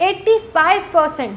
85%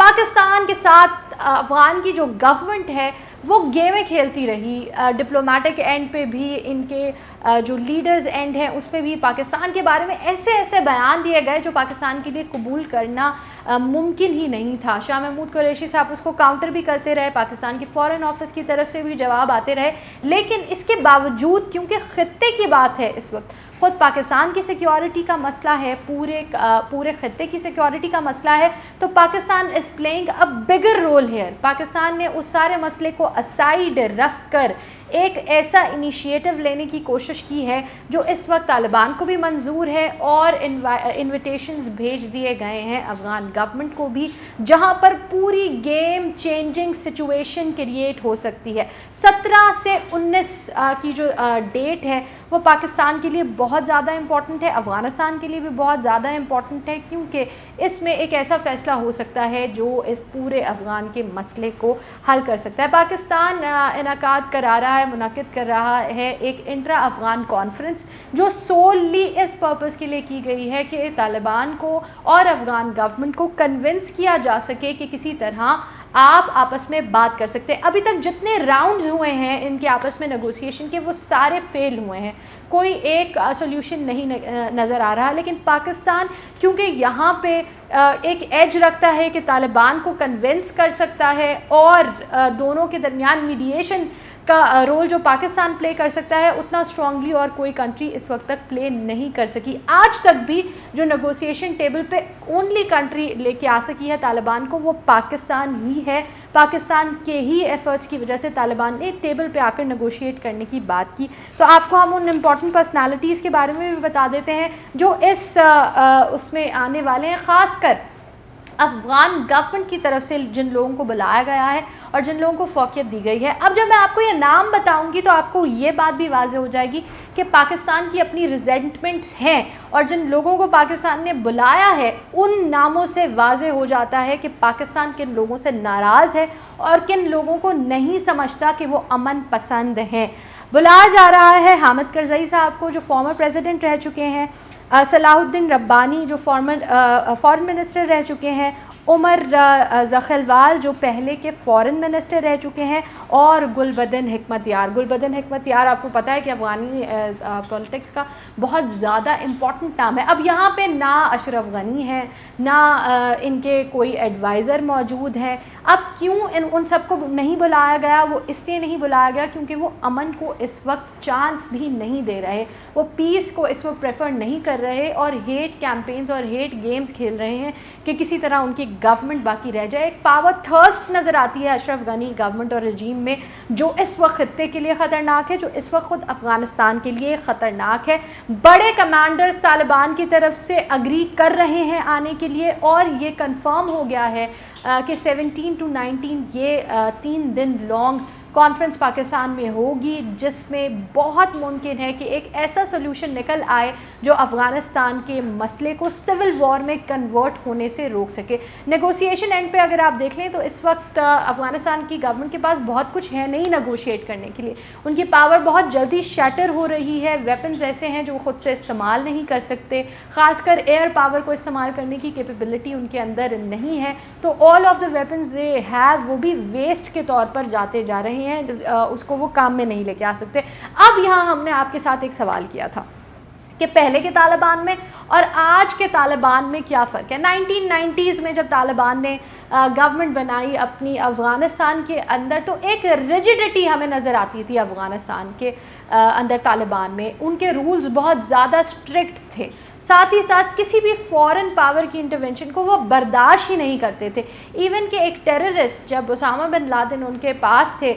پاکستان کے ساتھ افغان کی جو گورنمنٹ ہے وہ گیمیں کھیلتی رہی. ڈپلومیٹک اینڈ پہ بھی ان کے جو لیڈرز اینڈ ہیں اس پہ بھی پاکستان کے بارے میں ایسے ایسے بیان دیے گئے جو پاکستان کے لیے قبول کرنا ممکن ہی نہیں تھا. شاہ محمود قریشی صاحب اس کو کاؤنٹر بھی کرتے رہے, پاکستان کے فارن آفس کی طرف سے بھی جواب آتے رہے, لیکن اس کے باوجود کیونکہ خطے کی بات ہے, اس وقت خود پاکستان کی سیکیورٹی کا مسئلہ ہے, پورے خطے کی سیکیورٹی کا مسئلہ ہے, تو Pakistan is playing a bigger role here. Pakistan نے اس سارے مسئلے کو اسائیڈ رکھ کر ایک ایسا انیشیٹو لینے کی کوشش کی ہے جو اس وقت طالبان کو بھی منظور ہے, اور انویٹیشنز بھیج دیے گئے ہیں افغان گورنمنٹ کو بھی, جہاں پر پوری گیم چینجنگ سچویشن کریٹ ہو سکتی ہے. 17 سے 19 کی جو ڈیٹ ہے وہ پاکستان کے لیے بہت زیادہ امپورٹنٹ ہے, افغانستان کے لیے بھی بہت زیادہ امپورٹنٹ ہے, کیونکہ اس میں ایک ایسا فیصلہ ہو سکتا ہے جو اس پورے افغان کے مسئلے کو حل کر سکتا ہے. پاکستان انعقاد کرا رہا ہے, منعقد کر رہا ہے ایک انٹرا افغان کانفرنس جو سوللی اس پرپس کے لیے کی گئی ہے کہ طالبان کو اور افغان گورنمنٹ کو کنونس کیا جا سکے کہ کسی طرح آپ آپس میں بات کر سکتے ہیں. ابھی تک جتنے راؤنڈز ہوئے ہیں ان کے آپس میں نیگوسیشن کے وہ سارے فیل ہوئے ہیں, کوئی ایک سولوشن نہیں نظر آ رہا. لیکن پاکستان کیونکہ یہاں پہ ایک ایج رکھتا ہے کہ طالبان کو کنونس کر سکتا ہے, اور دونوں کے درمیان میڈیشن کا رول جو پاکستان پلے کر سکتا ہے اتنا اسٹرانگلی اور کوئی کنٹری اس وقت تک پلے نہیں کر سکی. آج تک بھی جو نیگوسیشن ٹیبل پہ اونلی کنٹری لے کے آ سکی ہے طالبان کو وہ پاکستان ہی ہے. پاکستان کے ہی ایفرٹس کی وجہ سے طالبان نے ٹیبل پہ آ کر نیگوشیٹ کرنے کی بات کی. تو آپ کو ہم ان امپورٹنٹ پرسنالٹیز کے بارے میں بھی بتا دیتے ہیں جو اس میں آنے والے ہیں, خاص کر افغان گورنمنٹ کی طرف سے جن لوگوں کو بلایا گیا ہے اور جن لوگوں کو فوقیت دی گئی ہے. اب جب میں آپ کو یہ نام بتاؤں گی تو آپ کو یہ بات بھی واضح ہو جائے گی کہ پاکستان کی اپنی ریزنٹمنٹس ہیں, اور جن لوگوں کو پاکستان نے بلایا ہے ان ناموں سے واضح ہو جاتا ہے کہ پاکستان کن لوگوں سے ناراض ہے اور کن لوگوں کو نہیں سمجھتا کہ وہ امن پسند ہیں. بلایا جا رہا ہے حامد کرزئی صاحب کو جو فارمر پریزیڈنٹ رہ چکے ہیں, صلاح الدین ربانی جو فارن منسٹر رہ چکے ہیں, عمر زخیلوال جو پہلے کے فارن منسٹر رہ چکے ہیں, اور گلبدن حکمت یار. گلبدن حکمت یار آپ کو پتہ ہے کہ افغانی پولیٹکس کا بہت زیادہ امپورٹنٹ نام ہے. اب یہاں پہ نہ اشرف غنی ہے, نہ ان کے کوئی ایڈوائزر موجود ہیں. اب کیوں ان سب کو نہیں بلایا گیا؟ وہ اس لیے نہیں بلایا گیا کیونکہ وہ امن کو اس وقت چانس بھی نہیں دے رہے, وہ پیس کو اس وقت پریفر نہیں کر رہے, اور ہیٹ کیمپینز اور ہیٹ گیمز کھیل رہے ہیں کہ کسی طرح ان کی گورنمنٹ باقی رہ جائے. ایک پاور تھرسٹ نظر آتی ہے اشرف غنی گورنمنٹ اور رجیم میں, جو اس وقت خطے کے لیے خطرناک ہے, جو اس وقت خود افغانستان کے لیے خطرناک ہے. بڑے کمانڈرز طالبان کی طرف سے اگری کر رہے ہیں آنے کے لیے, اور یہ کنفرم ہو گیا ہے کہ 17 to 19 یہ 3 دن لانگ کانفرنس پاکستان میں ہوگی, جس میں بہت ممکن ہے کہ ایک ایسا سلوشن نکل آئے جو افغانستان کے مسئلے کو سول وار میں کنورٹ ہونے سے روک سکے. نیگوسیشن اینڈ پہ اگر آپ دیکھ لیں تو اس وقت افغانستان کی گورنمنٹ کے پاس بہت کچھ ہے نہیں نیگوشیٹ کرنے کے لیے. ان کی پاور بہت جلدی شیٹر ہو رہی ہے, ویپنز ایسے ہیں جو خود سے استعمال نہیں کر سکتے, خاص کر ایئر پاور کو استعمال کرنے کی کیپیبلٹی ان کے اندر نہیں ہے. تو all of the weapons they have وہ بھی ویسٹ کے طور پر جاتے جا رہے ہیں, اس کو وہ کام میں نہیں لے کے آ سکتے. اب یہاں ہم نے آپ کے ساتھ ایک سوال کیا تھا کہ پہلے کے طالبان میں اور آج کے طالبان میں کیا فرق ہے. 1990s میں جب طالبان نے گورنمنٹ بنائی اپنی افغانستان کے اندر تو ایک ریجڈیٹی ہمیں نظر آتی تھی افغانستان کے اندر. طالبان میں ان کے رولز بہت زیادہ اسٹرکٹ تھے, ساتھ ہی ساتھ کسی بھی فورن پاور کی انٹرونشن کو وہ برداشت ہی نہیں کرتے تھے. ایون کہ ایک ٹیررسٹ جب اسامہ بن لادن ان کے پاس تھے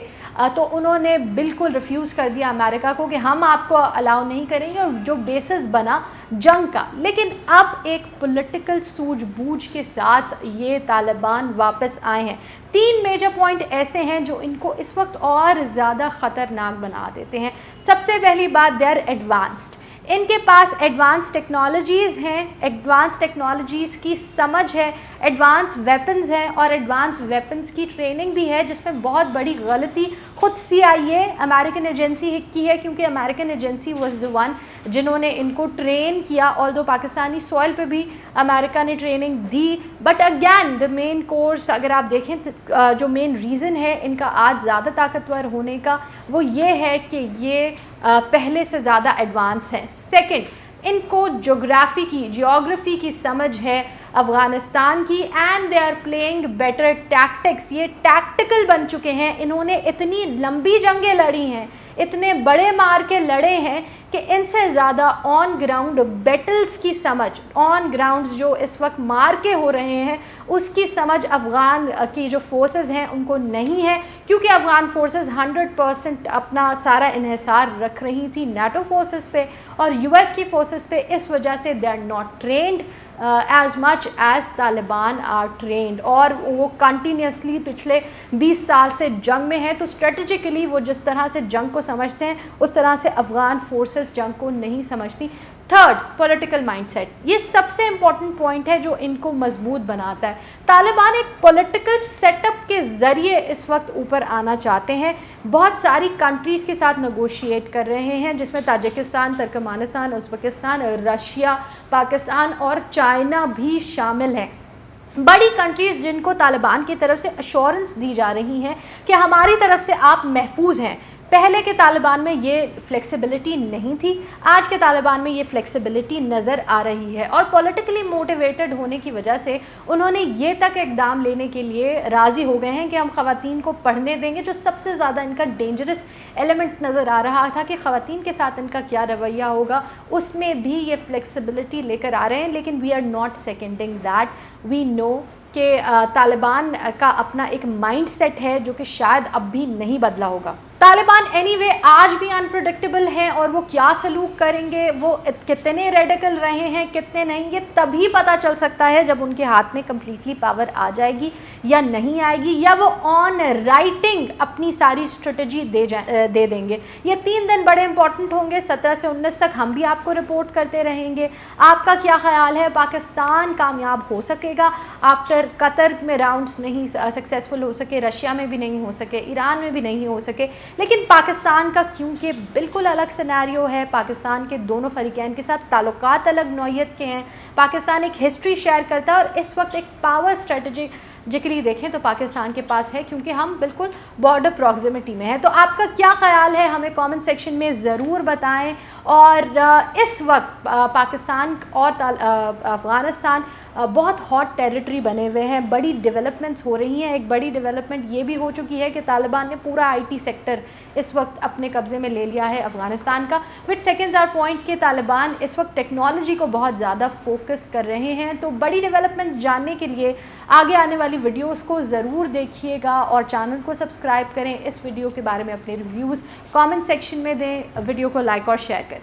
تو انہوں نے بالکل ریفیوز کر دیا امریکہ کو کہ ہم آپ کو الاؤ نہیں کریں گے, اور جو بیسس بنا جنگ کا. لیکن اب ایک پولیٹیکل سوجھ بوجھ کے ساتھ یہ طالبان واپس آئے ہیں. 3 میجر پوائنٹ ایسے ہیں جو ان کو اس وقت اور زیادہ خطرناک بنا دیتے ہیں. سب سے پہلی بات, دے آر ایڈوانسڈ. ان کے پاس ایڈوانس ٹیکنالوجیز ہیں, ایڈوانس ٹیکنالوجیز کی سمجھ ہے, ایڈوانس ویپنز ہیں اور ایڈوانس ویپنز کی ٹریننگ بھی ہے، جس میں بہت بڑی غلطی خود CIA امریکن ایجنسی کی ہے، کیونکہ American agency was the one جنہوں نے ان کو ٹرین کیا، آلدو پاکستانی سوائل پہ بھی امریکہ نے ٹریننگ دی. But again the main course اگر آپ دیکھیں جو مین ریزن ہے ان کا آج زیادہ طاقتور ہونے کا وہ یہ ہے کہ یہ پہلے سے زیادہ ایڈوانس ہیں. سیکنڈ، ان کو جیوگرافی کی سمجھ ہے افغانستان کی، and they are playing better tactics. یہ ٹیکٹیکل بن چکے ہیں، انہوں نے اتنی لمبی جنگیں لڑی ہیں، اتنے بڑے مار کے لڑے ہیں کہ ان سے زیادہ آن گراؤنڈ بیٹلز کی سمجھ، آن گراؤنڈز جو اس وقت مار کے ہو رہے ہیں اس کی سمجھ افغان کی جو فورسز ہیں ان کو نہیں ہے، کیونکہ افغان فورسز 100% اپنا سارا انحصار رکھ رہی تھی نیٹو فورسز پہ اور US کی فورسز پہ. اس وجہ سے they are not trained as much as Taliban are trained, اور وہ کنٹینیوسلی پچھلے 20 سال سے جنگ میں ہیں. تو اسٹریٹجیکلی وہ جس طرح سے جنگ کو سمجھتے ہیں اس طرح سے افغان فورسز جنگ کو نہیں سمجھتی. Third, political mindset. یہ سب سے امپورٹنٹ پوائنٹ ہے جو ان کو مضبوط بناتا ہے. طالبان ایک پولیٹیکل سیٹ اپ کے ذریعے اس وقت اوپر آنا چاہتے ہیں، بہت ساری کنٹریز کے ساتھ نیگوشیٹ کر رہے ہیں جس میں Tajikistan, Turkmenistan, Uzbekistan, Russia, Pakistan اور چائنا بھی شامل ہیں. بڑی کنٹریز جن کو طالبان کی طرف سے ایشورنس دی جا رہی ہیں کہ ہماری طرف سے آپ محفوظ ہیں. پہلے کے طالبان میں یہ فلیکسیبلٹی نہیں تھی، آج کے طالبان میں یہ فلیکسیبلٹی نظر آ رہی ہے، اور پولیٹیکلی موٹیویٹڈ ہونے کی وجہ سے انہوں نے یہ تک اقدام لینے کے لیے راضی ہو گئے ہیں کہ ہم خواتین کو پڑھنے دیں گے. جو سب سے زیادہ ان کا ڈینجرس ایلیمنٹ نظر آ رہا تھا کہ خواتین کے ساتھ ان کا کیا رویہ ہوگا، اس میں بھی یہ فلیکسیبلٹی لے کر آ رہے ہیں. لیکن وی آر ناٹ سیکنڈنگ دیٹ. وی نو کہ طالبان کا اپنا ایک مائنڈ سیٹ ہے جو کہ شاید اب بھی نہیں بدلا ہوگا. طالبان اینی وے آج بھی انپریڈکٹیبل ہیں، اور وہ کیا سلوک کریں گے، وہ کتنے ریڈیکل رہے ہیں کتنے نہیں، یہ تبھی پتہ چل سکتا ہے جب ان کے ہاتھ میں کمپلیٹلی پاور آ جائے گی یا نہیں آئے گی، یا وہ آن رائٹنگ اپنی ساری اسٹریٹجی دے دیں گے. یہ 3 دن بڑے امپورٹنٹ ہوں گے. 17 سے 19 تک ہم بھی آپ کو رپورٹ کرتے رہیں گے. آپ کا کیا خیال ہے؟ پاکستان کامیاب ہو سکے گا آفٹر قطر میں راؤنڈز نہیں سکسیزفل ہو سکے، رشیا میں بھی نہیں ہو سکے، ایران میں بھی نہیں ہو سکے، لیکن پاکستان کا کیونکہ بالکل الگ سینیریو ہے، پاکستان کے دونوں فریقین کے ساتھ تعلقات الگ نوعیت کے ہیں، پاکستان ایک ہسٹری شیئر کرتا ہے، اور اس وقت ایک پاور اسٹریٹجکلی دیکھیں تو پاکستان کے پاس ہے کیونکہ ہم بالکل بارڈر پراکزیمٹی میں ہیں. تو آپ کا کیا خیال ہے ہمیں کامنٹ سیکشن میں ضرور بتائیں. اور اس وقت پاکستان اور افغانستان بہت ہاٹ ٹیریٹری بنے ہوئے ہیں، بڑی ڈیولپمنٹس ہو رہی ہیں. ایک بڑی ڈیولپمنٹ یہ بھی ہو چکی ہے کہ طالبان نے پورا IT سیکٹر اس وقت اپنے قبضے میں لے لیا ہے افغانستان کا. وچ سیکنڈز آر پوائنٹ کہ طالبان اس وقت ٹیکنالوجی کو بہت زیادہ فوکس کر رہے ہیں. تو بڑی ڈیولپمنٹس جاننے کے لیے آگے آنے والی ویڈیوز کو ضرور دیکھیے گا اور چینل کو سبسکرائب کریں. اس ویڈیو کے بارے میں اپنے ریویوز کامنٹ سیکشن میں دیں، ویڈیو کو لائک اور شیئر کریں.